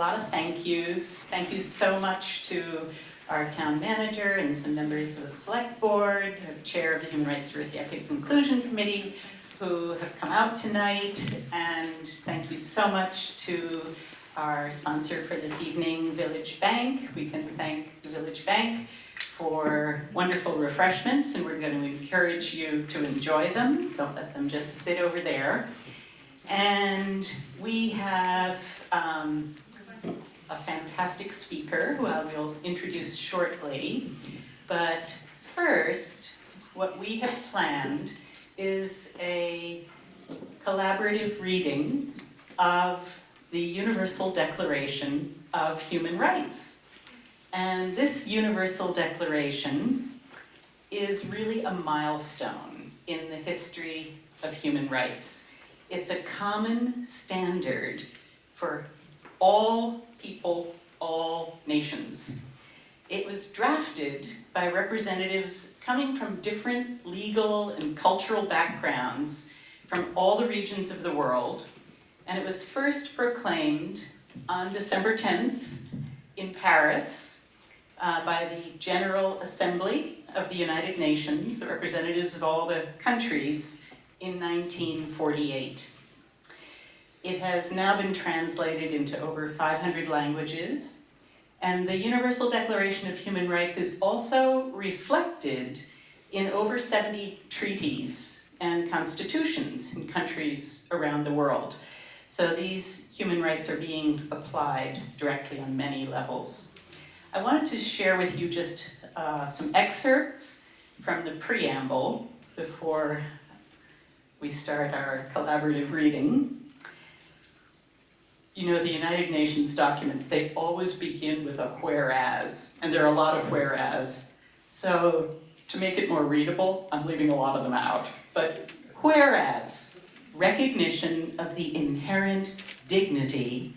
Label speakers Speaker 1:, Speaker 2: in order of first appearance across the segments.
Speaker 1: lot of thank yous. Thank you so much to our town manager and some members of the select board, the chair of the Human Rights, Diversity, Equity, and Inclusion Committee who have come out tonight. And thank you so much to our sponsor for this evening, Village Bank. We can thank the Village Bank for wonderful refreshments, and we're going to encourage you to enjoy them. Don't let them just sit over there. And we have a fantastic speaker who I will introduce shortly. But first, what we have planned is a collaborative reading of the Universal Declaration of Human Rights. And this Universal Declaration is really a milestone in the history of human rights. It's a common standard for all people, all nations. It was drafted by representatives coming from different legal and cultural backgrounds from all the regions of the world, and it was first proclaimed on December 10th in Paris by the General Assembly of the United Nations, the representatives of all the countries, in 1948. It has now been translated into over 500 languages, and the Universal Declaration of Human Rights is also reflected in over 70 treaties and constitutions in countries around the world. So these human rights are being applied directly on many levels. I wanted to share with you just some excerpts from the preamble before we start our collaborative reading. You know, the United Nations documents, they always begin with a whereas, and there are a lot of whereas. So to make it more readable, I'm leaving a lot of them out. But whereas, recognition of the inherent dignity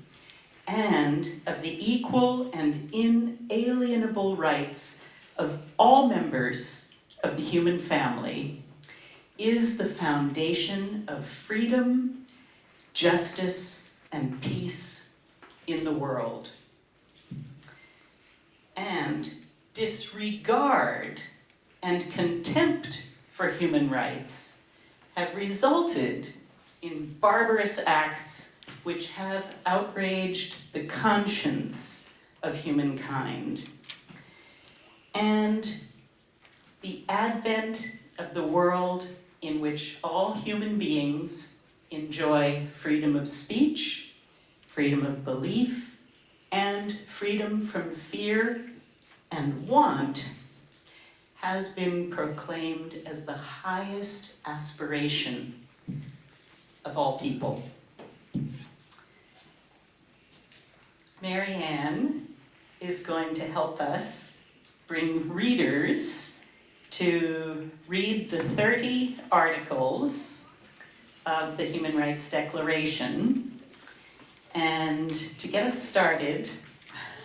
Speaker 1: and of the equal and inalienable rights of all members of the human family is the foundation of freedom, justice, and peace in the world. And disregard and contempt for human rights have resulted in barbarous acts which have outraged the conscience of humankind. And the advent of the world in which all human beings enjoy freedom of speech, freedom of belief, and freedom from fear and want has been proclaimed as the highest aspiration of all people. Mary Ann is going to help us bring readers to read the 30 articles of the Human Rights Declaration. And to get us started,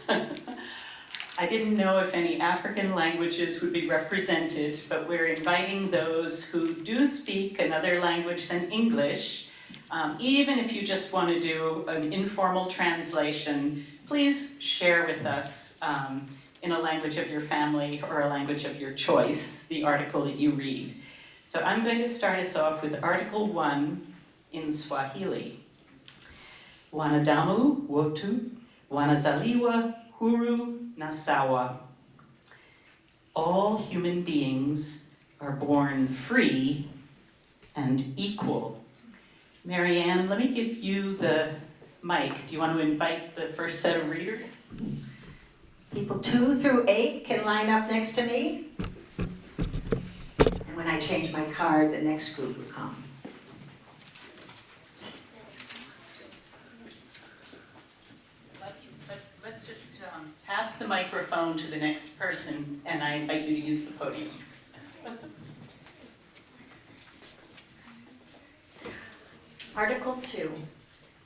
Speaker 1: I didn't know if any African languages would be represented, but we're inviting those who do speak another language than English. Even if you just want to do an informal translation, please share with us in a language of your family or a language of your choice, the article that you read. So I'm going to start us off with Article 1 in Swahili. Wanadamu wote wanazaliwa huru na sawa. All human beings are born free and equal. Mary Ann, let me give you the mic. Do you want to invite the first set of readers?
Speaker 2: People 2 through 8 can line up next to me. And when I change my card, the next group will come.
Speaker 1: Let's just pass the microphone to the next person, and I invite you to use the podium.
Speaker 3: Article 2.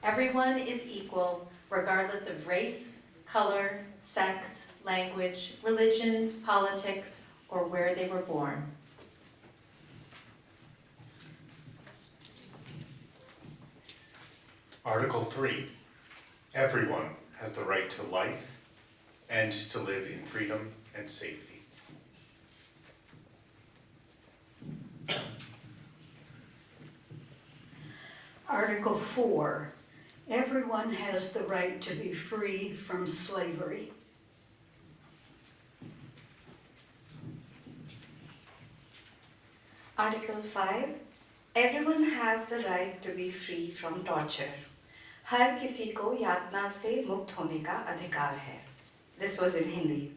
Speaker 3: Everyone is equal regardless of race, color, sex, language, religion, politics, or where they were born.
Speaker 4: Article 3. Everyone has the right to life and to live in freedom and safety.
Speaker 5: Article 4, everyone has the right to be free from slavery.
Speaker 6: Article 5, everyone has the right to be free from torture. हर किसी को यातना से मुक्त होने का अधिकार है. This was in Hindi.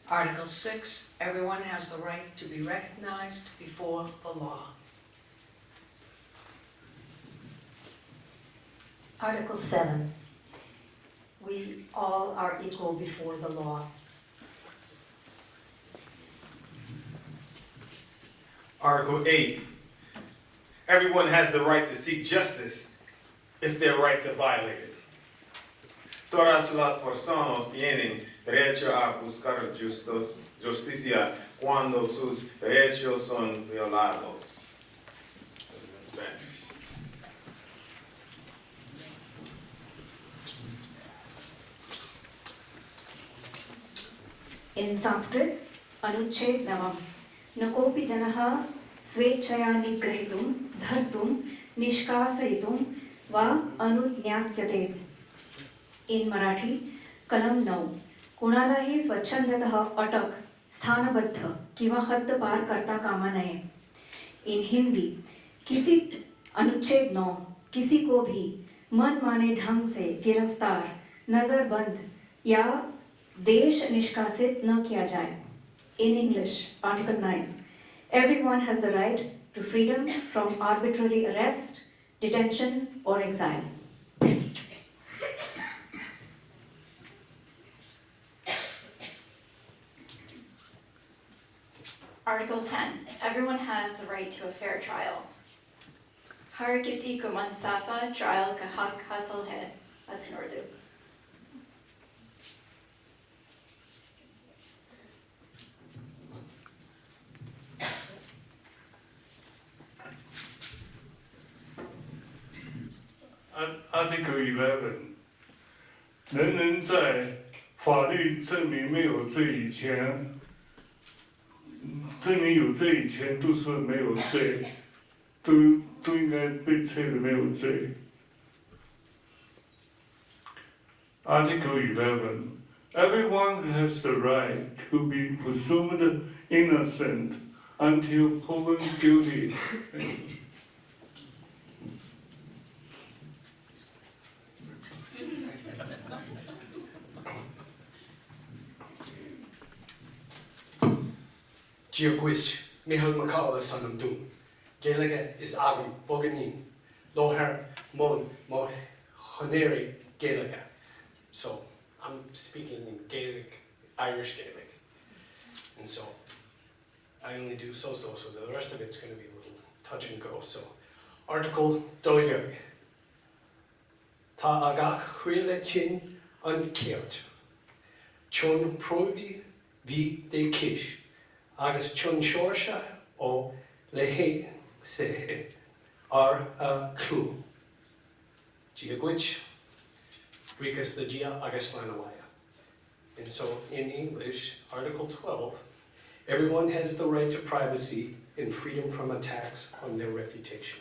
Speaker 7: Article 6, everyone has the right to be recognized before the law.
Speaker 5: Article 7, we all are equal before the law.
Speaker 8: Article 8, everyone has the right to seek justice if their rights are violated. Todas las personas tienen derecho a buscar justicia cuando sus derechos son violados. In Spanish.
Speaker 9: In Sanskrit, अनुच्छेद नवम न कोऽपि जनः स्वेच्छया निगृहीतुं धर्तुं निष्कासयितुं वा अनुज्ञास्यते. In Marathi, कलम 9 कुणालाही स्वच्छंदतः अटक स्थानबद्ध किंवा हद्दपार करता कामा नये. In Hindi, किसी अनुच्छेद 9 किसी को भी मनमाने ढंग से गिरफ्तार नजरबंद या देश निष्कासित न किया जाए. In English, Article 9, everyone has the right to freedom from arbitrary arrest, detention or exile.
Speaker 3: Article 10, everyone has the right to a fair trial. हर किसी को मनसाफा ट्रायल का हक हासिल है. That's in Urdu.
Speaker 10: Article 11， 人人在法律证明没有罪以前，证明有罪以前都是没有罪，都应该被吹的没有罪。Article 11, everyone has the right to be presumed innocent until proven guilty.
Speaker 11: Giaguish, Mihal Makao Sanamdu. Gaelic is Agam, Boganin, Loher, Mon, Honeri, Gaelic. So I'm speaking in Gaelic, Irish Gaelic. And so I only do so the rest of it's going to be a little touch and go. So Article Doyag. Ta agach huile chin uncared. Chun provi vi de kish. Agus chun shorsha o lehe sehe ar a clue. Giagwich, Rikas the Gia Agus Lanawaya. And so in English, Article 12, everyone has the right to privacy and freedom from attacks on their reputation.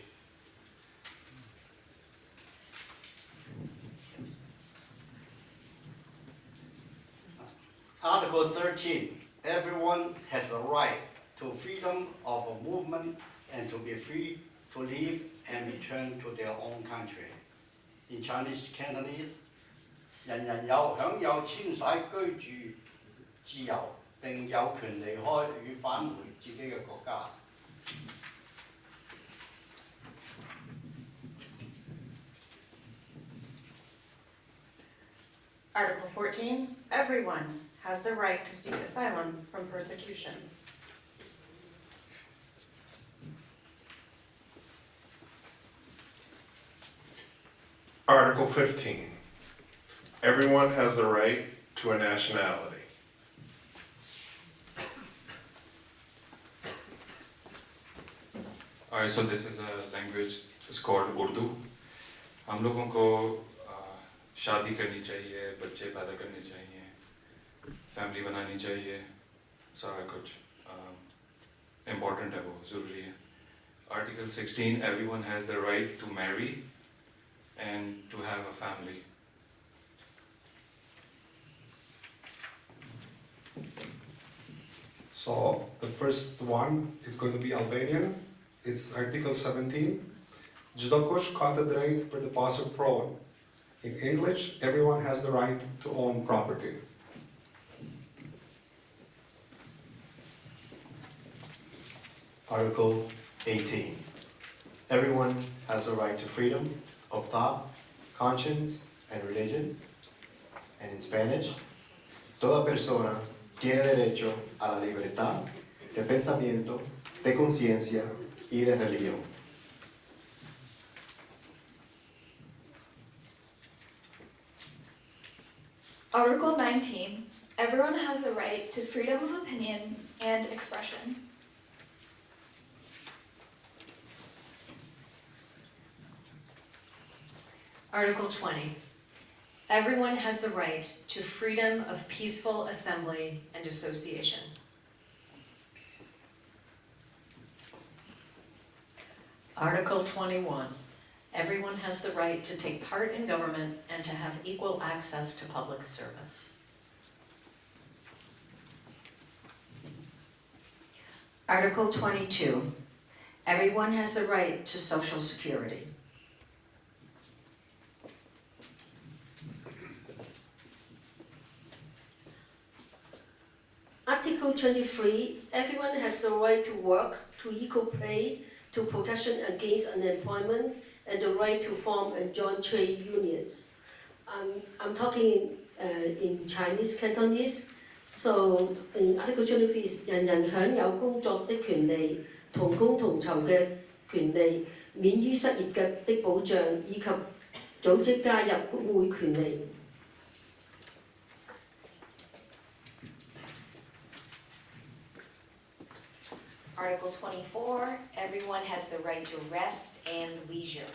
Speaker 12: Article 13, everyone has the right to freedom of movement and to be free to live and return to their own country. In Chinese Cantonese, 人人有享有遷徙居住自由，並有權離開與返回自己嘅國家。
Speaker 13: Article 14, everyone has the right to seek asylum from persecution.
Speaker 4: Article 15, everyone has the right to a nationality.
Speaker 14: Alright, so this is a language, it's called Urdu. हम लोगों को शादी करनी चाहिए, बच्चे पैदा करने चाहिए, फैमिली बनानी चाहिए, सारा कुछ important है वो, ज़रूरी है. Article 16, everyone has the right to marry and to have a family.
Speaker 15: So the first one is going to be Albanian. It's Article 17. Çdo kush ka të drejtë për të pasur provën. In English, everyone has the right to own property.
Speaker 16: Article 18. Everyone has the right to freedom of thought, conscience, and religion. And in Spanish, toda persona tiene derecho a la libertad de pensamiento, de conciencia y de religión.
Speaker 17: Article 19. Everyone has the right to freedom of opinion and expression.
Speaker 3: Article 20. Everyone has the right to freedom of peaceful assembly and association.
Speaker 13: Article 21. Everyone has the right to take part in government and to have equal access to public service.
Speaker 2: Article 22. Everyone has the right to Social Security.
Speaker 18: Article 23, everyone has the right to work, to equal pay, to protection against unemployment, and the right to form and join trade unions. I'm talking in Chinese Cantonese. So in Article 23 is 人人享有工作的權利、同工同酬嘅權利、免於失業的保障，以及組織加入工會權利。
Speaker 19: Article 24, everyone has the right to rest and leisure.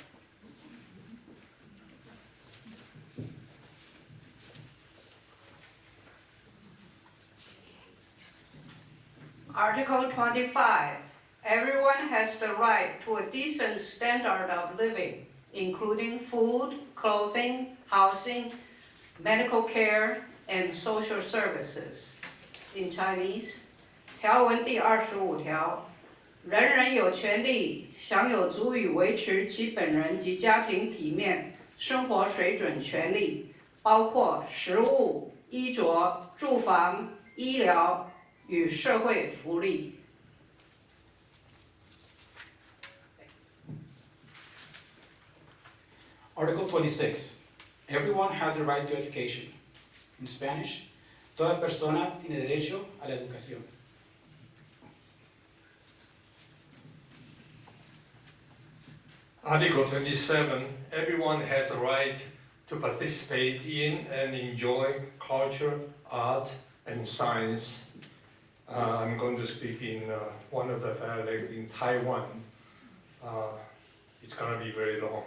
Speaker 20: Article 25, everyone has the right to a decent standard of living, including food, clothing, housing, medical care, and social services. In Chinese, 条文第25条，人人有权利享有足以维持其本人及家庭体面生活水准权利，包括食物、衣着、住房、医疗与社会福利。
Speaker 21: Article 26. Everyone has the right to education. In Spanish, toda persona tiene derecho a la educación.
Speaker 10: Article 27, everyone has a right to participate in and enjoy culture, art, and science. I'm going to speak in one of the dialects in Taiwan. It's going to be very long.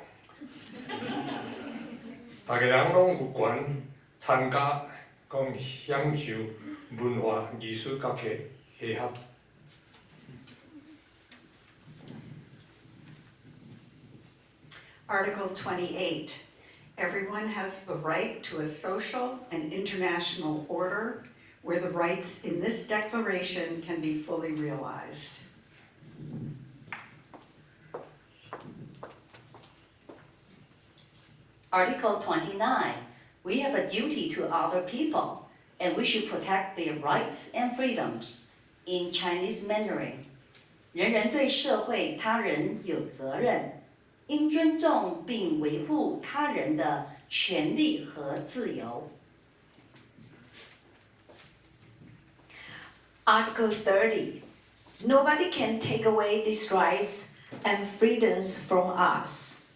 Speaker 10: 大家人拢有權參加，講享受文化、藝術甲氣合。
Speaker 5: Article 28. Everyone has the right to a social and international order where the rights in this declaration can be fully realized.
Speaker 22: Article 29. We have a duty to other people, and we should protect their rights and freedoms. In Chinese Mandarin, 人人对社会他人有责任。应尊重并维护他人的权利和自由。
Speaker 23: Article 30. Nobody can take away these rights and freedoms from us.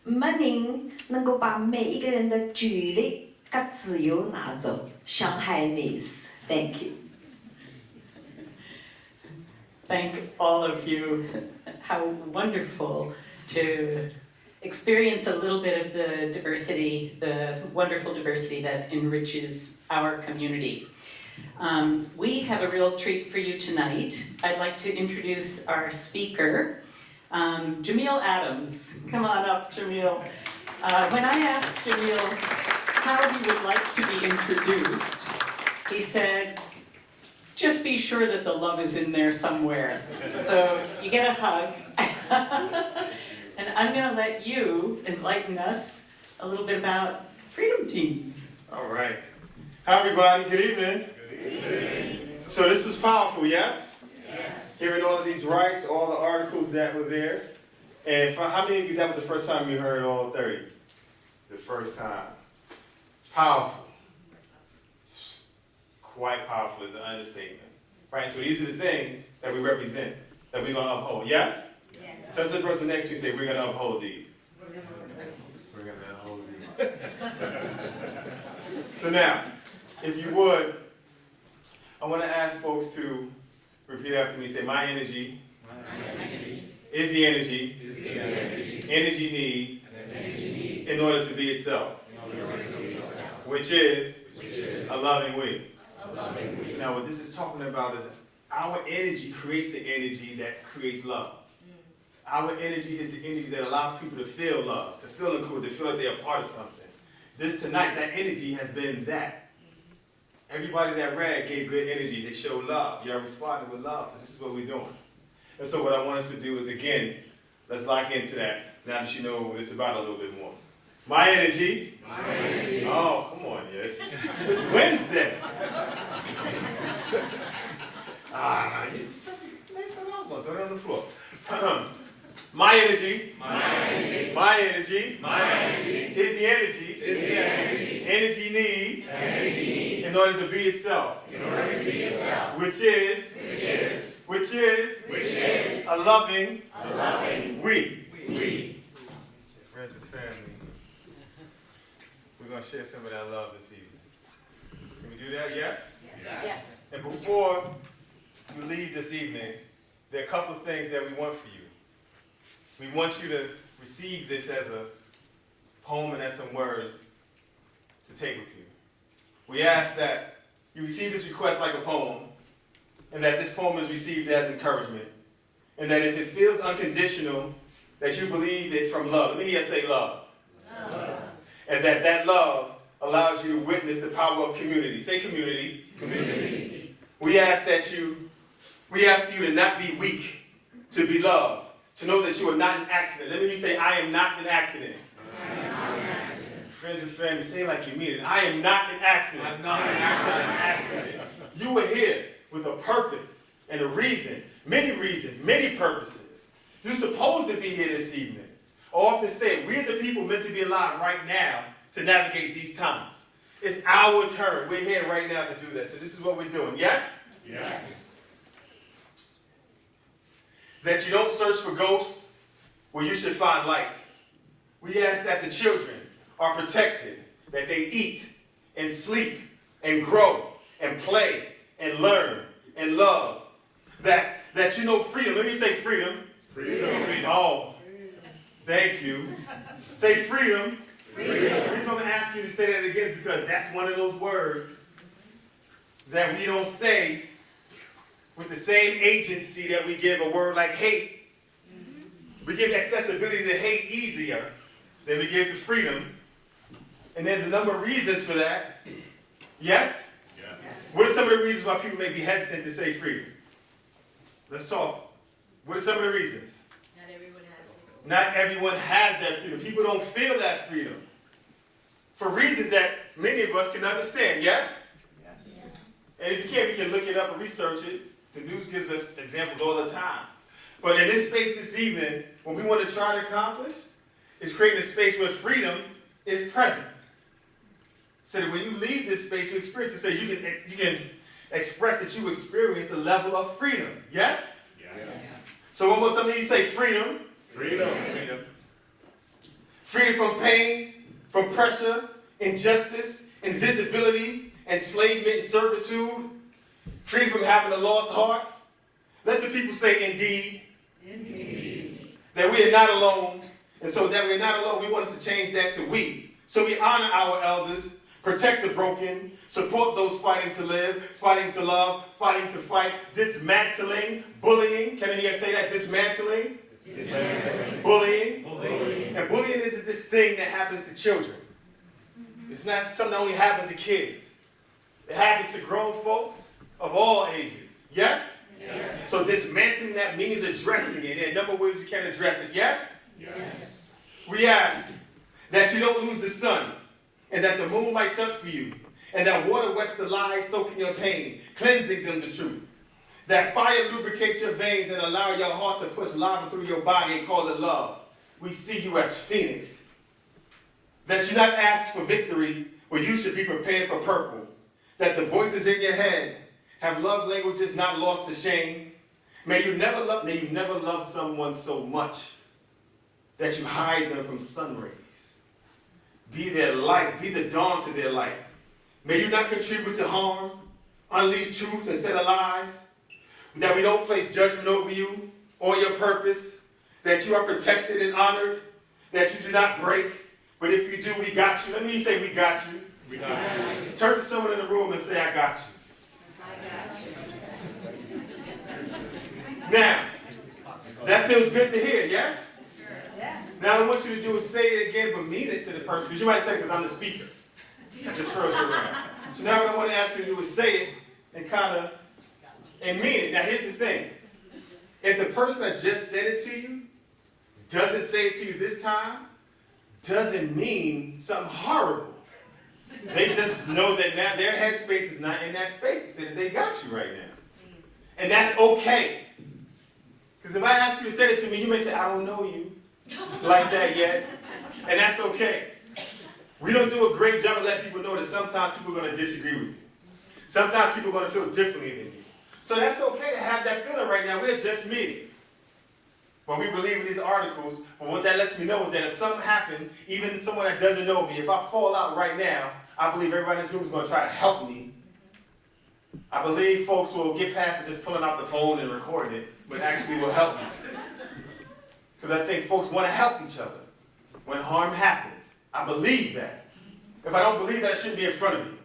Speaker 23: 没人能够把每一个人的权利和自由拿走。Shanghaiese. Thank you.
Speaker 1: thank all of you. How wonderful to experience a little bit of the diversity, the wonderful diversity that enriches our community. We have a real treat for you tonight. I'd like to introduce our speaker, Jamil Adams. Come on up, Jamil. When I asked Jamil how he would like to be introduced, he said, just be sure that the love is in there somewhere. So you get a hug. And I'm gonna let you enlighten us a little bit about Freedom Teams.
Speaker 8: All right. Hi, everybody. Good evening. Good evening. So this was powerful, yes? Yes. Hearing all of these rights, all the articles that were there. And for how many of you, that was the first time you heard all 30? The first time. It's powerful. It's quite powerful is an understatement. Right? So these are the things that we represent, that we're going to uphold. Yes? Yes. Turn to the person next to you and say, we're going to uphold these. We're going to uphold these. So now, if you would, I want to ask folks to repeat after me. Say, my energy, is the energy, energy needs in order to be itself, which is a loving we. So now what this is talking about is our energy creates the energy that creates love. Our energy is the energy that allows people to feel love, to feel included, to feel like they're a part of something. This tonight, that energy has been that. Everybody that read gave good energy. They showed love. Y'all responded with love. So this is what we're doing. And so what I want us to do is, again, let's lock into that now that you know what it's about a little bit more. My energy. My energy. Oh, come on, yes. It's Wednesday. You such a late for I was going to throw it on the floor. My energy. My energy. My energy. My energy. Is the energy. Is the energy. Energy needs. Energy needs. In order to be itself. In order to be itself. Which is. Which is. Which is. Which is. A loving. A loving. We. Friends and family. We're going to share some of that love this evening. Can we do that? Yes? Yes. And before you leave this evening, there are a couple of things that we want for you. We want you to receive this as a poem and as some words to take with you. We ask that you receive this request like a poem, and that this poem is received as encouragement, and that if it feels unconditional, that you believe it from love. Let me hear you say love. Love. And that love allows you to witness the power of community. Say community. Community. We ask for you to not be weak, to be loved, to know that you are not an accident. Let me hear you say, I am not an accident. I am not an accident. Friends and family, say it like you mean it. I am not an accident. I'm not an accident. You were here with a purpose and a reason, many reasons, many purposes. You're supposed to be here this evening. I often say, we're the people meant to be alive right now to navigate these times. It's our turn. We're here right now to do that. So this is what we're doing. Yes? Yes. That you don't search for ghosts where you should find light. We ask that the children are protected, that they eat and sleep and grow and play and learn and love. That you know freedom. Let me say freedom. Freedom. Oh, thank you. Say freedom. Freedom. The reason I'm going to ask you to say that again is because that's one of those words that we don't say with the same agency that we give a word like hate. We give accessibility to hate easier than we give to freedom. And there's a number of reasons for that. Yes? Yes. What are some of the reasons why people may be hesitant to say freedom? Let's talk. What are some of the reasons?
Speaker 3: Not everyone has it.
Speaker 8: Not everyone has that freedom. People don't feel that freedom. For reasons that many of us can understand, yes? Yes. And if you can't, we can look it up and research it. The news gives us examples all the time. But in this space this evening, what we want to try to accomplish is creating a space where freedom is present. So that when you leave this space, you experience this space, you can express that you experience the level of freedom. Yes? Yes. So one more time, you say freedom. Freedom. Freedom. Freedom from pain, from pressure, injustice, invisibility, enslavement, and servitude. Freedom from having a lost heart. Let the people say indeed. Indeed. That we are not alone. And so that we're not alone, we want us to change that to we. So we honor our elders, protect the broken, support those fighting to live, fighting to love, fighting to fight, dismantling, bullying. Can I hear you say that? Dismantling? Bullying. And bullying is this thing that happens to children. It's not something that only happens to kids. It happens to grown folks of all ages. Yes? Yes. So dismantling that means addressing it. And a number of ways you can address it. Yes? Yes. We ask that you don't lose the sun, and that the moon lights up for you, and that water wets the lies, soaking your pain, cleansing them to truth. That fire lubricates your veins and allow your heart to push lava through your body and call it love. We see you as Phoenix. That you not ask for victory, but you should be prepared for purple. That the voices in your head have love languages not lost to shame. May you never love someone so much that you hide them from sun rays. Be their light, be the dawn to their light. May you not contribute to harm, unleash truth instead of lies. That we don't place judgment over you or your purpose. That you are protected and honored. That you do not break. But if you do, we got you. Let me say we got you. We got you. Turn to someone in the room and say, I got you. I got you. Now, that feels good to hear, yes? Yes. Now, what I want you to do is say it again, but mean it to the person. Because you might say, because I'm the speaker. I just froze you around. So now what I want to ask you to do is say it and mean it. Now, here's the thing. If the person that just said it to you doesn't say it to you this time, doesn't mean something horrible. They just know that now their headspace is not in that space to say that they got you right now. And that's okay. Because if I ask you to say it to me, you may say, I don't know you like that yet. And that's okay. We don't do a great job of letting people know that sometimes people are going to disagree with you. Sometimes people are going to feel differently than you. So that's okay to have that feeling right now. We're just meeting. When we believe in these articles, but what that lets me know is that if something happened, even someone that doesn't know me, if I fall out right now, I believe everybody in this room is going to try to help me. I believe folks will get past it just pulling out the phone and recording it, but actually will help me. Because I think folks want to help each other when harm happens. I believe that. If I don't believe that, it shouldn't be in front of you.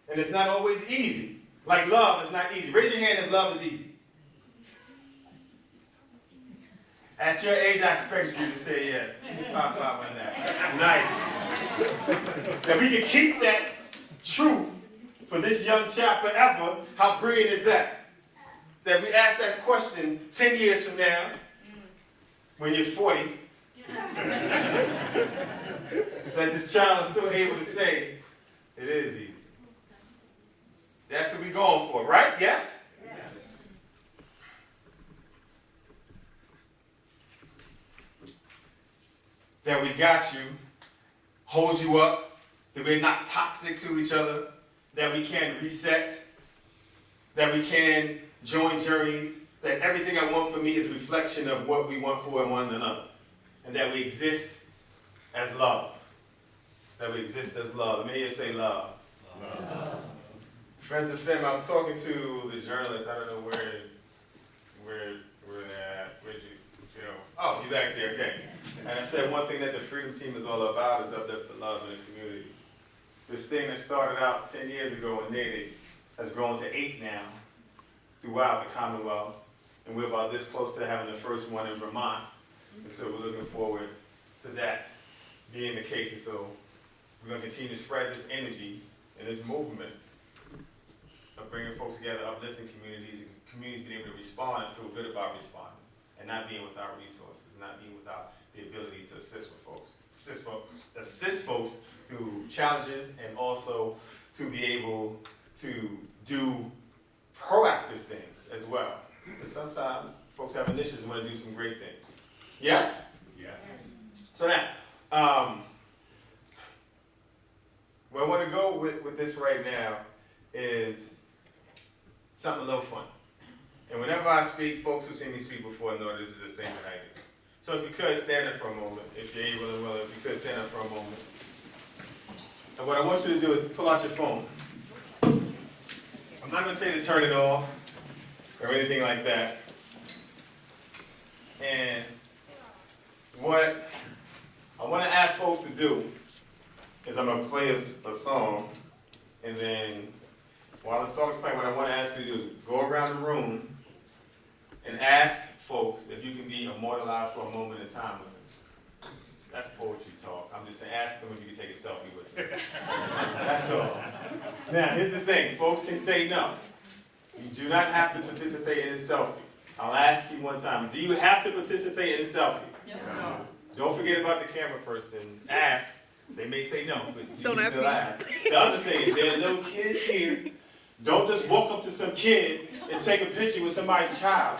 Speaker 8: And it's not always easy. Like love is not easy. Raise your hand if love is easy. At your age, I expect you to say yes. Pop on that. Nice. That we can keep that true for this young child forever. How brilliant is that? That we ask that question 10 years from now, when you're 40, that this child is still able to say, it is easy. That's what we're going for, right? Yes? That we got you, hold you up, that we're not toxic to each other, that we can reset, that we can join journeys, that everything I want for me is a reflection of what we want for one another, and that we exist as love. That we exist as love. May you say love. Love. Friends and family, I was talking to the journalist, I don't know where they're at. Where'd you know? Oh, you back there, okay. And I said one thing that the Freedom Team is all about is uplift the love in the community. This thing that started out 10 years ago in Natick has grown to 8 now throughout the Commonwealth. And we're about this close to having the first one in Vermont. And so we're looking forward to that being the case. And so we're going to continue to spread this energy and this movement of bringing folks together, uplifting communities, and communities being able to respond and feel good about responding, and not being without resources, not being without the ability to assist folks through challenges, and also to be able to do proactive things as well. Because sometimes folks have initiatives and want to do some great things. Yes? Yes. So now, where I want to go with this right now is something a little fun. And whenever I speak, folks who've seen me speak before know this is a thing that I do. So if you could stand up for a moment, if you're able and willing, if you could stand up for a moment. And what I want you to do is pull out your phone. I'm not going to tell you to turn it off or anything like that. And what I want to ask folks to do is I'm going to play a song, and then while the song's playing, what I want to ask you to do is go around the room and ask folks if you can be immortalized for a moment in time with them. That's poetry talk. I'm just saying, ask them if you can take a selfie with them. That's all. Now, here's the thing. Folks can say no. You do not have to participate in a selfie. I'll ask you one time. Do you have to participate in a selfie? No. Don't forget about the camera person. Ask. They may say no, but you can still ask. The other thing is there are little kids here. Don't just walk up to some kid and take a picture with somebody's child.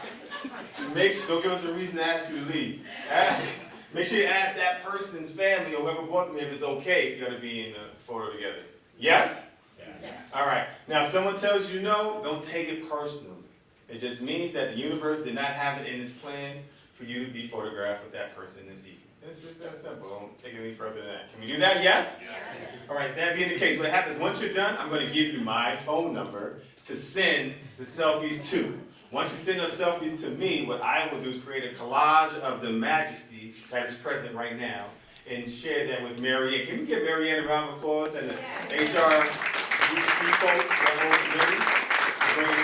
Speaker 8: Don't give us a reason to ask you to leave. Make sure you ask that person's family or whoever brought them if it's okay if you're going to be in the photo together. Yes? Yes. All right. Now, if someone tells you no, don't take it personally. It just means that the universe did not have it in its plans for you to be photographed with that person this evening. It's just that simple. Don't take it any further than that. Can we do that? Yes? Yes. All right, that being the case, what happens once you're done, I'm going to give you my phone number to send the selfies to. Once you send those selfies to me, what I will do is create a collage of the majesty that is present right now and share that with Marianne. Can we give Marianne a round of applause and the HR folks that will bring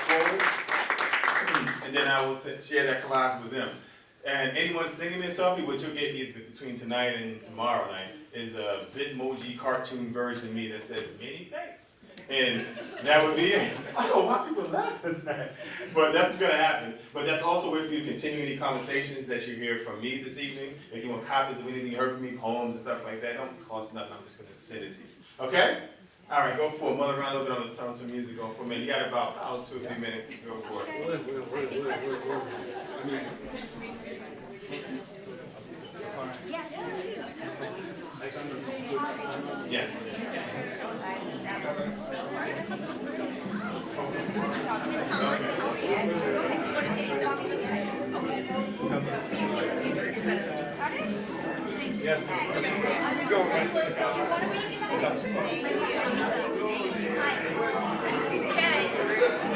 Speaker 8: forward? And then I will share that collage with them. And anyone sending me a selfie, what you'll get either between tonight and tomorrow night is a Bitmoji cartoon version of me that says many thanks. And that would be it. I don't know why people laugh at that. But that's going to happen. But that's also if you continue any conversations that you hear from me this evening. If you want copies of anything you heard from me, poems and stuff like that, don't cost nothing. I'm just going to send it to you. Okay? All right, go for it. Mother around a little bit on the tone, some music going for a minute. You got about 2 or 3 minutes. Go for it. Yes.
Speaker 6: Yes. Go right to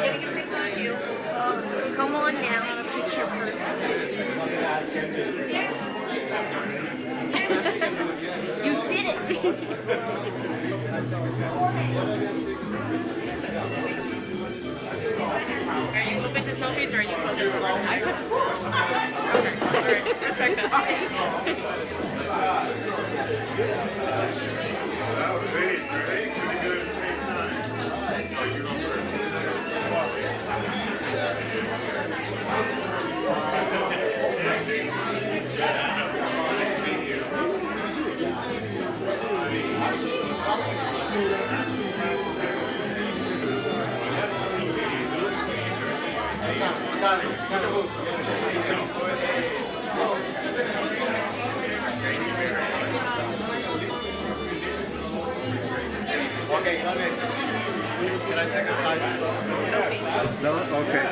Speaker 7: Get a picture of you. Come on now, a picture first. You did it. Are you open to selfies or are you focused on I said cool. Okay. All right. Respect
Speaker 4: That was amazing, right? Can we do it at the same time? Oh, you go first. Nice to meet you.
Speaker 6: Okay, can I take a slide? No? Okay.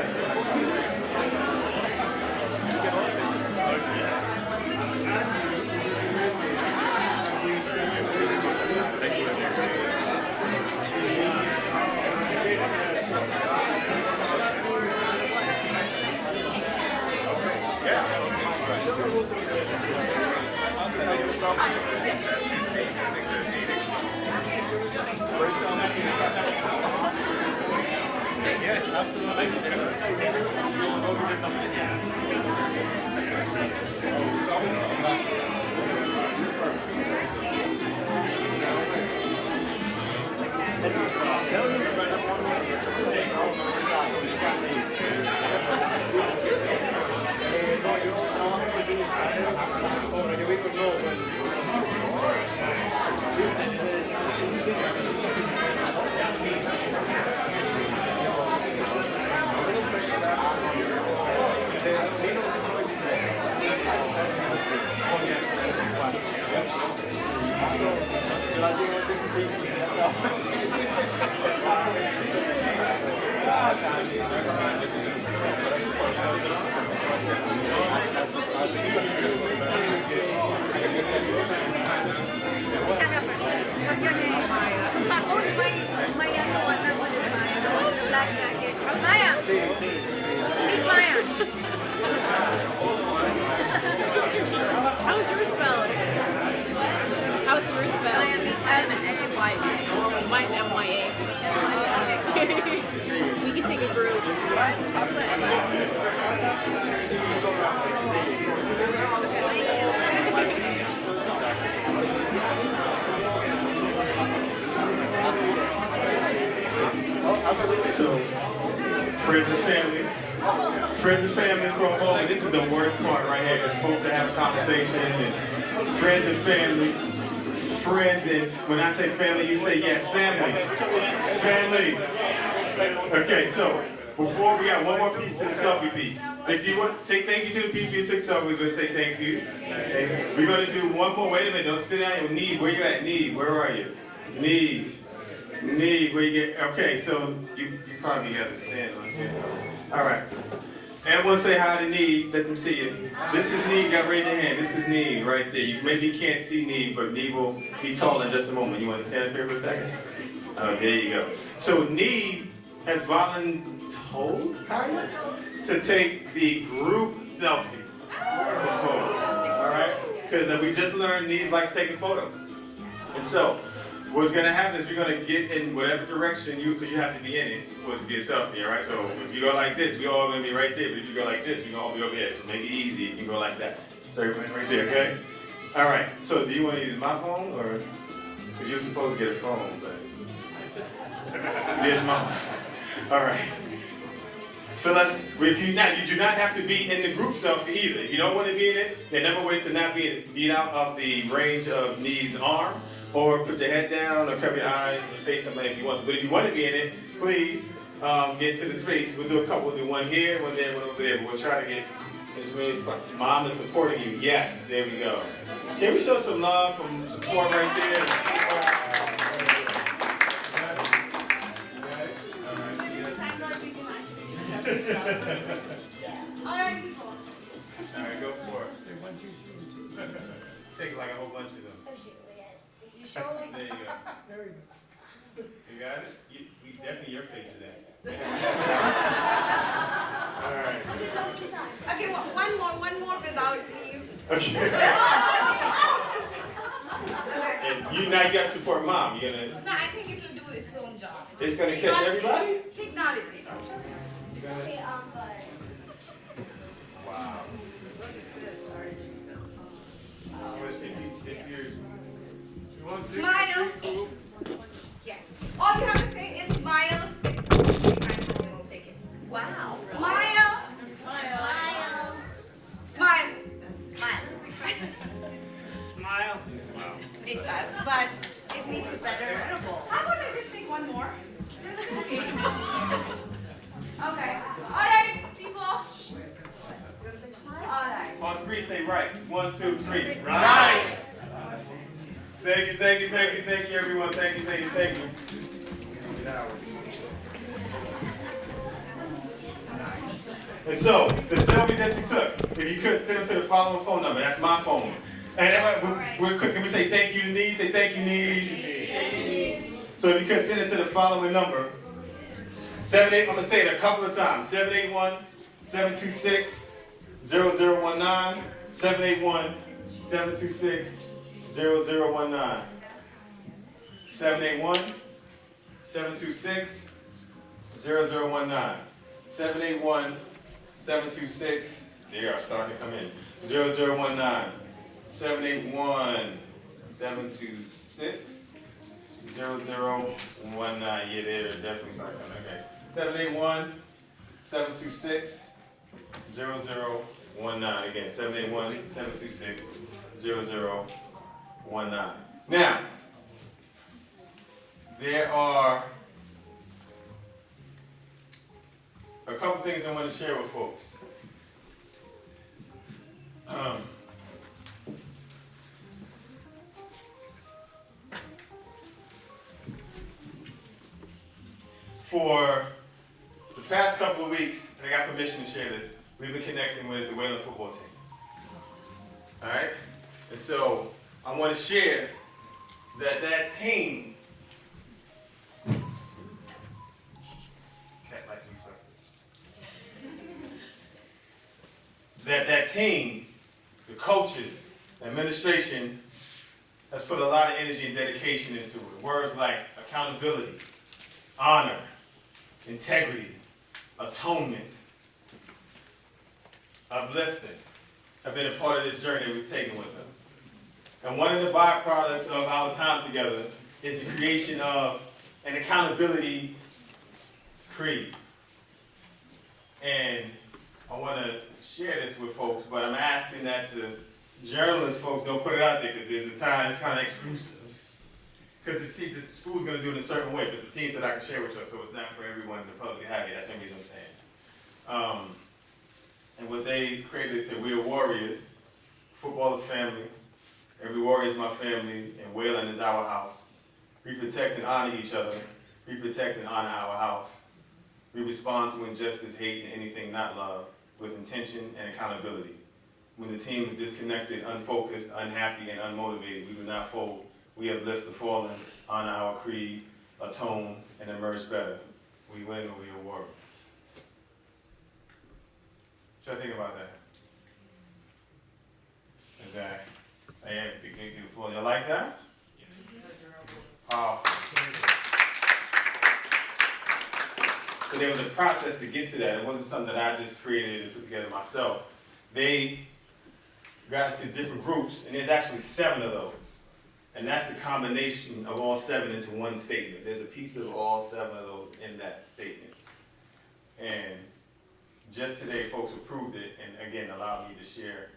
Speaker 6: Yes,
Speaker 7: What's your name? Maya. Oh, Maya, the one that was Maya, the one with the black jacket. Maya! Meet Maya!
Speaker 8: So, friends and family for a moment. This is the worst part right here. Because folks are having conversation and friends and family. When I say family, you say yes, family. Okay, so before we got one more piece to the selfie piece. If you want to say thank you to the people you took selfies, we're going to say thank you. Okay. We're going to do one more. Wait a minute, don't sit down. Neve, where you at? Neve, where are you? Neve, where you get? Okay, so you probably got to stand on here. So. All right. Everyone say hi to Neve. Let them see you. This is Neve. You got to raise your hand. This is Neve right there. Maybe you can't see Neve, but Neve will be tall in just a moment. You want to stand up here for a second? Oh, there you go. So Neve has voluntold, kind of, to take the group selfie. All right? Because we just learned Neve likes taking photos. And so, what's going to happen is we're going to get in whatever direction because you have to be in it for it to be a selfie, all right? So if you go like this, we all going to be right there. But if you go like this, we going to all be over here. So make it easy. You can go like that. So everybody right there, okay? All right. So do you want to use my phone or? Because you're supposed to get a phone, but there's mine. All right. So you do not have to be in the group selfie either. If you don't want to be in it, there are a number of ways to not be out of the range of Neve's arm, or put your head down, or cover your eyes, or face something if you want to. But if you want to be in it, please get to the space. We'll do a couple. We'll do one here, one there, one over there. But we'll try to get as many as possible. Mom is supporting you. Yes, there we go. Can we show some love from support right there?
Speaker 7: Alright, people.
Speaker 8: Alright, go for it. Say 1, 2, 3, 2. Take like a whole bunch of them.
Speaker 7: You show me.
Speaker 8: There you go. There we go. You got it? He's definitely your face today. Alright.
Speaker 7: Okay, one more without Eve.
Speaker 8: Okay. And now you gotta support mom. You're gonna.
Speaker 7: No, I think it will do its own job.
Speaker 8: It's gonna catch everybody?
Speaker 7: Technology.
Speaker 8: Okay, wow.
Speaker 7: Smile. Yes. All you have to say is smile. Wow. Smile. Smile. Smile. Smile.
Speaker 6: Smile. Wow.
Speaker 7: It does, but it needs a better. How about I just take one more? Just in case. Okay. All right, people. All right.
Speaker 8: On 3, say right. 1, 2, 3. Right. Thank you, everyone. Thank you. And so, the selfie that you took, if you could send them to the following phone number. That's my phone. And everybody, we're quick. Can we say thank you to Neve? Say thank you, Neve. So if you could send it to the following number. 78, I'm going to say it a couple of times. 781-726-0019. 781-726-0019. 781-726-0019. 781-726, they are starting to come in. 0019. 781-726-0019. Yeah, they're definitely starting to come in. Okay. 781-726-0019. Again, 781-726-0019. Now, there are a couple things I want to share with folks. For the past couple of weeks, and I got permission to share this, we've been connecting with the Wayland football team. All right? And so I want to share that team, cat-like reflexes, that team, the coaches, the administration, has put a lot of energy and dedication into it. Words like accountability, honor, integrity, atonement, uplifting have been a part of this journey we've taken with them. And one of the byproducts of our time together is the creation of an accountability Cree. And I want to share this with folks, but I'm asking that the journalist folks don't put it out there, because there's a time it's kind of exclusive. Because the school's going to do it in a certain way, but the teams that I can share with you, so it's not for everyone in the public to have it. That's the only reason I'm saying. And what they created, they said, we are warriors. Football is family. Every warrior is my family, and Wayland is our house. We protect and honor each other. We protect and honor our house. We respond to injustice, hate, and anything not love with intention and accountability. When the team is disconnected, unfocused, unhappy, and unmotivated, we do not fold. We uplift the fallen, honor our creed, atone, and emerge better. We win or we are warriors. What y'all think about that? Is that, you like that? Powerful. So there was a process to get to that. It wasn't something that I just created and put together myself. They got into different groups, and there's actually 7 of those. And that's the combination of all 7 into one statement. There's a piece of all 7 of those in that statement. And just today, folks approved it, and again, allowed me to share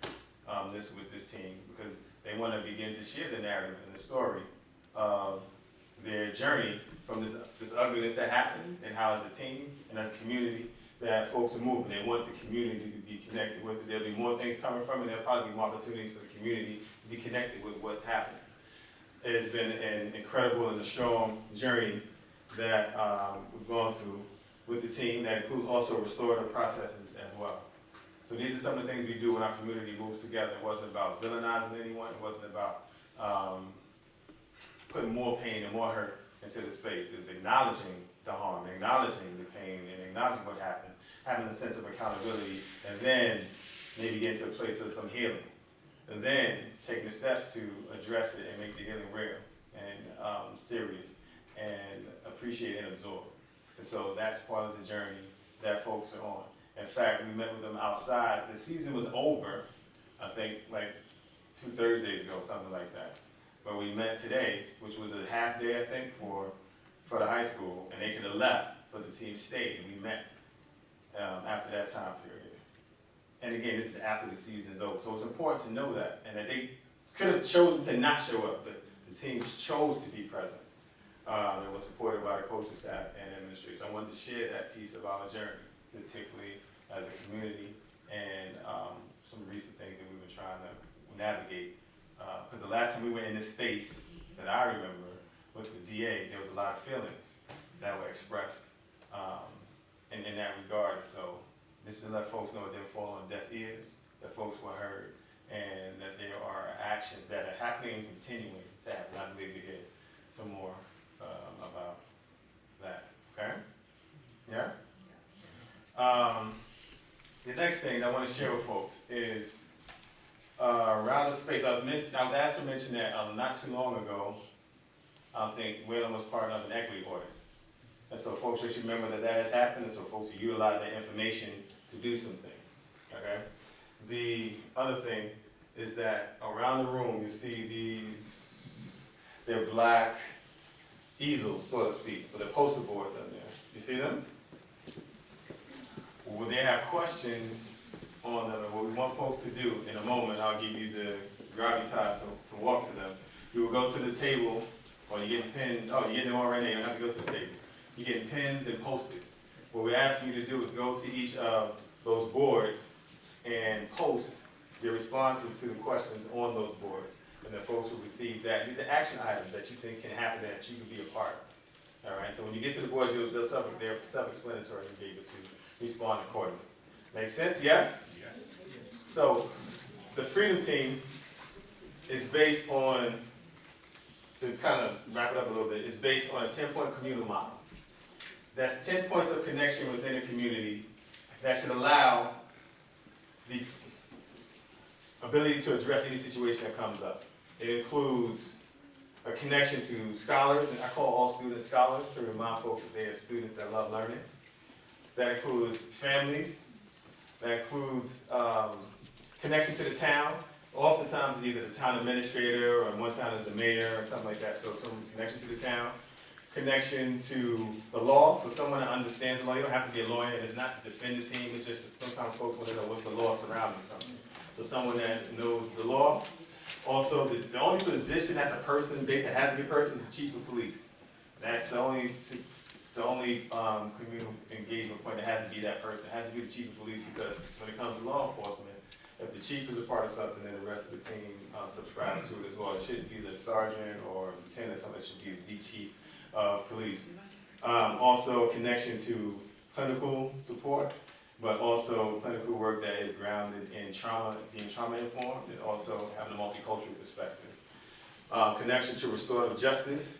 Speaker 8: this with this team, because they want to begin to share the narrative and the story of their journey from this ugliness that happened, and how as a team and as a community that folks are moving. They want the community to be connected with it. There'll be more things coming from it. There'll probably be more opportunities for the community to be connected with what's happening. It has been an incredible and a strong journey that we've gone through with the team. That includes also restorative processes as well. So these are some of the things we do when our community moves together. It wasn't about villainizing anyone. It wasn't about putting more pain and more hurt into the space. It was acknowledging the harm, acknowledging the pain, and acknowledging what happened, having a sense of accountability, and then maybe get to a place of some healing. And then taking the steps to address it and make the healing real and serious and appreciate and absorb. And so that's part of the journey that folks are on. In fact, we met with them outside. The season was over, I think, like 2 Thursdays ago, something like that. But we met today, which was a half day, I think, for the high school, and they could have left, but the team stayed, and we met after that time period. And again, this is after the season is over, so it's important to know that, and that they could have chosen to not show up, but the team chose to be present. It was supported by the coaching staff and administration. So I wanted to share that piece of our journey, particularly as a community, and some recent things that we've been trying to navigate. Because the last time we were in this space that I remember with the DA, there was a lot of feelings that were expressed in that regard. So this is to let folks know it didn't fall on deaf ears, that folks were heard, and that there are actions that are happening and continuing to happen. I believe we hear some more about that. Okay? Yeah? The next thing I want to share with folks is around the space. I was asked to mention that not too long ago, I think Wayland was part of an equity audit. And so folks just remember that that has happened, and so folks utilize that information to do some things, okay? The other thing is that around the room, you see they're black easels, so to speak, with the poster boards on there. You see them? Well, they have questions on them, and what we want folks to do in a moment, I'll give you the gravitas to walk to them. You will go to the table, or you're getting pens. Oh, you're getting them already, you don't have to go to the table. You're getting pens and Post-its. What we're asking you to do is go to each of those boards and post your responses to the questions on those boards. And the folks will receive that. These are action items that you think can happen that you can be a part of. All right, so when you get to the boards, they're self-explanatory and be able to respond accordingly. Make sense? Yes? Yes. So the Freedom Team is based on, to kind of wrap it up a little bit, is based on a 10-point communal model. That's 10 points of connection within a community that should allow the ability to address any situation that comes up. It includes a connection to scholars, and I call all students scholars to remind folks that they are students that love learning. That includes families. That includes connection to the town. Oftentimes it's either the town administrator, or one time it's the mayor, or something like that, so some connection to the town. connection to the law, so someone that understands the law. You don't have to be a lawyer, it's not to defend the team, it's just sometimes folks want to know what's the law surrounding something. So someone that knows the law. Also, the only position as a person, basically has to be a person, is the chief of police. That's the only communal engagement point that has to be that person. It has to be the chief of police, because when it comes to law enforcement, if the chief is a part of something, then the rest of the team subscribes to it as well. It shouldn't be the sergeant or lieutenant, something that should be the chief of police. Also, connection to clinical support, but also clinical work that is grounded in trauma, being trauma-informed, and also having a multicultural perspective. Connection to restorative justice,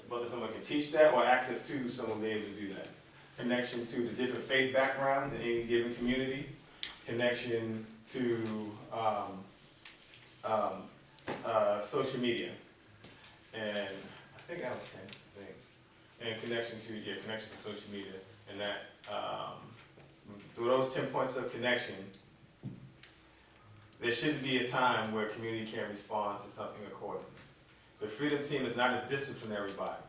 Speaker 8: whether someone can teach that or access to someone being able to do that. Connection to the different faith backgrounds in any given community. Connection to social media. And I think that was 10 things. And connection to social media. And that, through those 10 points of connection, there shouldn't be a time where community can't respond to something accordingly. The Freedom Team is not a disciplinary body.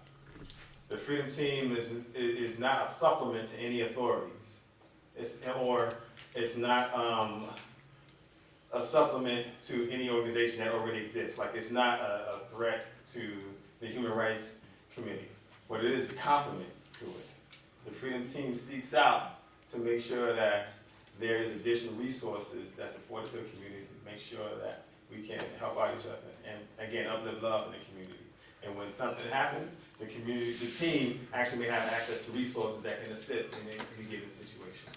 Speaker 8: The Freedom Team is not a supplement to any authorities. It's not a supplement to any organization that already exists. Like, it's not a threat to the human rights community, but it is a complement to it. The Freedom Team seeks out to make sure that there is additional resources that's afforded to the community to make sure that we can help out each other and, again, uplift love in the community. And when something happens, the team actually may have access to resources that can assist in any given situation.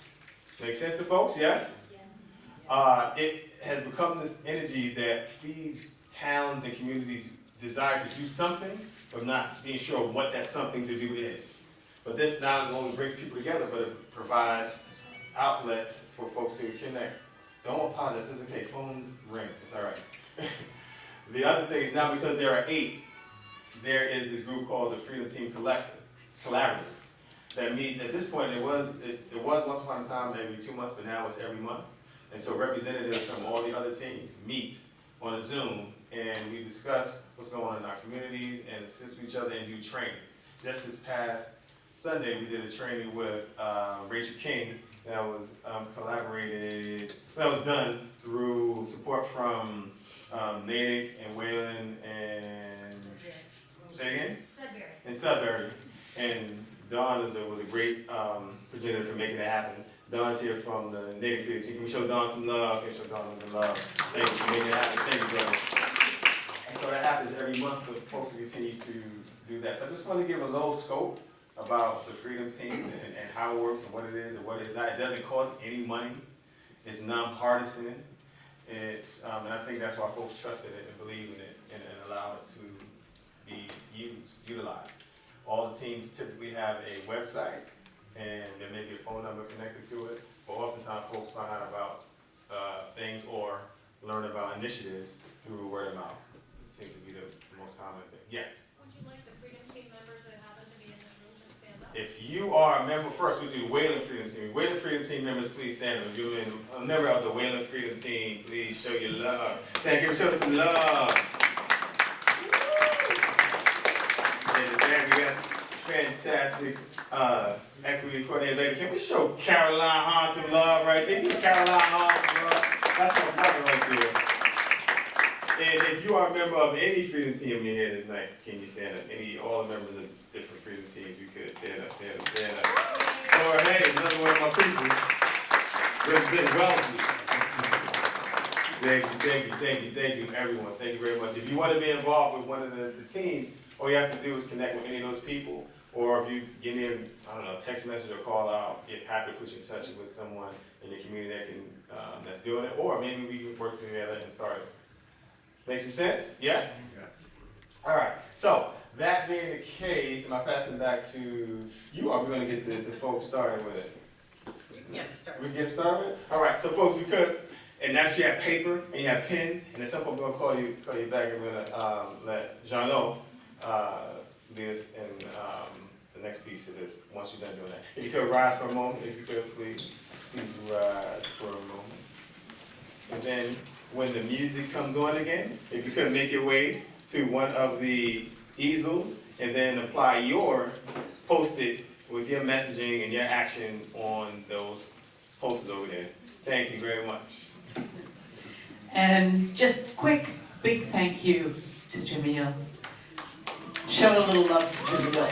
Speaker 8: Make sense to folks? Yes? Yes. It has become this energy that feeds towns and communities' desire to do something, but not being sure what that something to do is. But this not only brings people together, but it provides outlets for folks to connect. Don't apologize, it's okay, phones ring, it's all right. The other thing is now, because there are 8, there is this group called the Freedom Team Collaborative that meets. At this point, it was once upon a time every 2 months, but now it's every month. And so representatives from all the other teams meet on a Zoom, and we discuss what's going on in our communities and assist each other and do trainings. Just this past Sunday, we did a training with Rachel King that was done through support from Natick and Wayland and say it again?
Speaker 3: Sudbury.
Speaker 8: And Sudbury. And Dawn was a great progenitor for making that happen. Dawn's here from the Natick Freedom Team. Can we show Dawn some love? Can we show Dawn some love? Thank you for making it happen. Thank you, brother. And so that happens every month, so folks will continue to do that. So I just want to give a little scope about the Freedom Team and how it works and what it is and what it's not. It doesn't cost any money. It's nonpartisan. It's and I think that's why folks trusted it and believe in it and allow it to be utilized. All the teams typically have a website, and there may be a phone number connected to it, but oftentimes folks find out about things or learn about initiatives through word of mouth. It seems to be the most common thing. Yes?
Speaker 3: Would you like the Freedom Team members that happen to be in this room to stand up?
Speaker 8: If you are a member, first we do Wayland Freedom Team. Wayland Freedom Team members, please stand up. If you're a member of the Wayland Freedom Team, please show your love. Thank you, show some love. And we got fantastic equity coordinator. Can we show Caroline Hahn some love right there? Give Caroline Hahn some love. That's my partner right there. And if you are a member of any Freedom Team in here this night, can you stand up? All the members of different Freedom Teams, you could stand up, stand up, stand up. Or hey, another one of my people, represent Wellesley. Thank you, everyone. Thank you very much. If you want to be involved with one of the teams, all you have to do is connect with any of those people, or if you give me a text message or call out, get happy to put you in touch with someone in your community that can that's doing it, or maybe we can work together and start it. Make some sense? Yes? Yes. All right. So that being the case, am I passing back to you, or are we going to get the folks started with it?
Speaker 1: You can get them started.
Speaker 8: We can get them started with it? All right. So folks, we could, and now that you have paper and you have pens, and at some point we're going to call you back, and we're going to let Jean-Lo do this in the next piece of this, once you're done doing that. If you could rise for a moment, if you could, please rise for a moment. And then when the music comes on again, if you could make your way to one of the easels, and then apply your post-it with your messaging and your action on those posters over there. Thank you very much.
Speaker 1: And just quick, big thank you to Jamil. Show a little love to Jamil.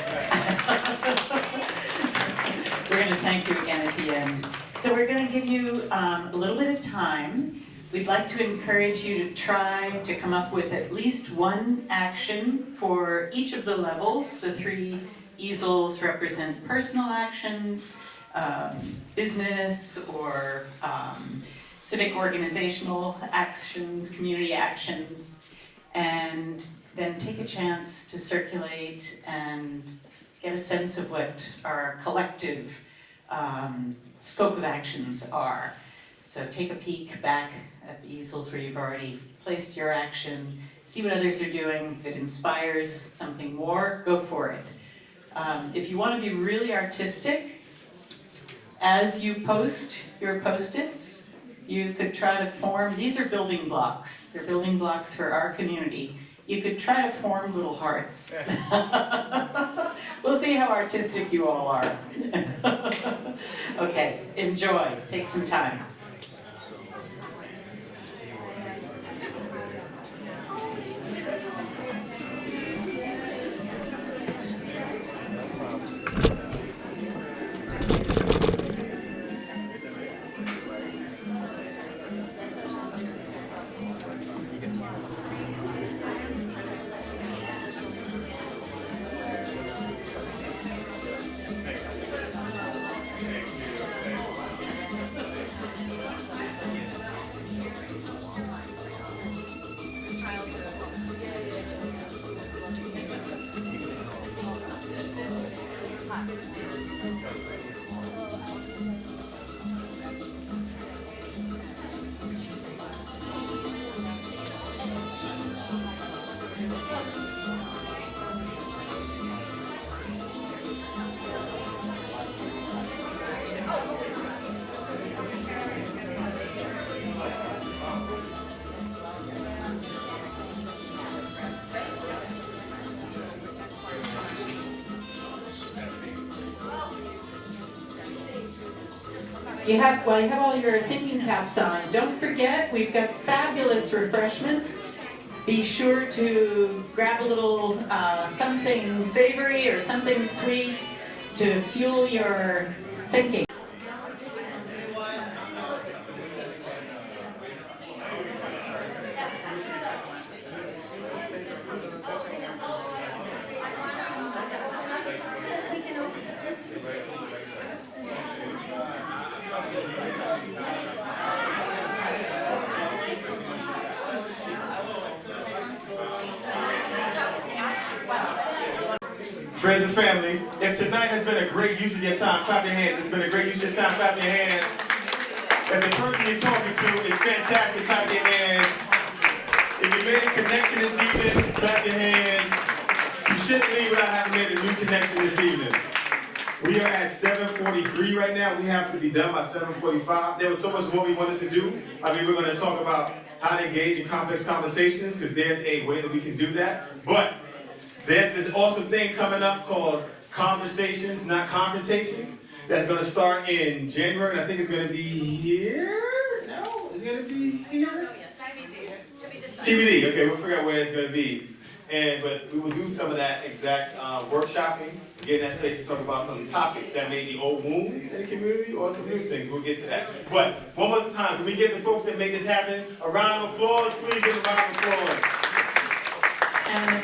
Speaker 1: We're going to thank you again at the end. So we're going to give you a little bit of time. We'd like to encourage you to try to come up with at least one action for each of the levels. The 3 easels represent personal actions, business or civic organizational actions, community actions, and then take a chance to circulate and get a sense of what our collective scope of actions are. So take a peek back at the easels where you've already placed your action, see what others are doing. If it inspires something more, go for it. If you want to be really artistic, as you post your Post-its, you could try to form, these are building blocks. They're building blocks for our community. You could try to form little hearts. We'll see how artistic you all are. Okay, enjoy, take some time. You have all your thinking caps on. Don't forget, we've got fabulous refreshments. Be sure to grab a little something savory or something sweet to fuel your thinking.
Speaker 8: Friends and family, if tonight has been a great use of your time, clap your hands. It's been a great use of your time, clap your hands. If the person you're talking to is fantastic, clap your hands. If you made a connection this evening, clap your hands. You shouldn't leave without having made a new connection this evening. We are at 7:43 right now. We have to be done by 7:45. There was so much more we wanted to do. I mean, we're going to talk about how to engage in complex conversations, because there's a way that we can do that. But there's this awesome thing coming up called Conversations, Not Confrontations. That's going to start in January. I think it's going to be here. No, it's going to be here. TBD. Okay, we'll figure out where it's going to be. But we will do some of that exact workshopping, get in that space to talk about some topics that may be old wounds in the community or some new things. We'll get to that. But one more time, can we give the folks that make this happen a round of applause? Please give a round of applause.
Speaker 1: And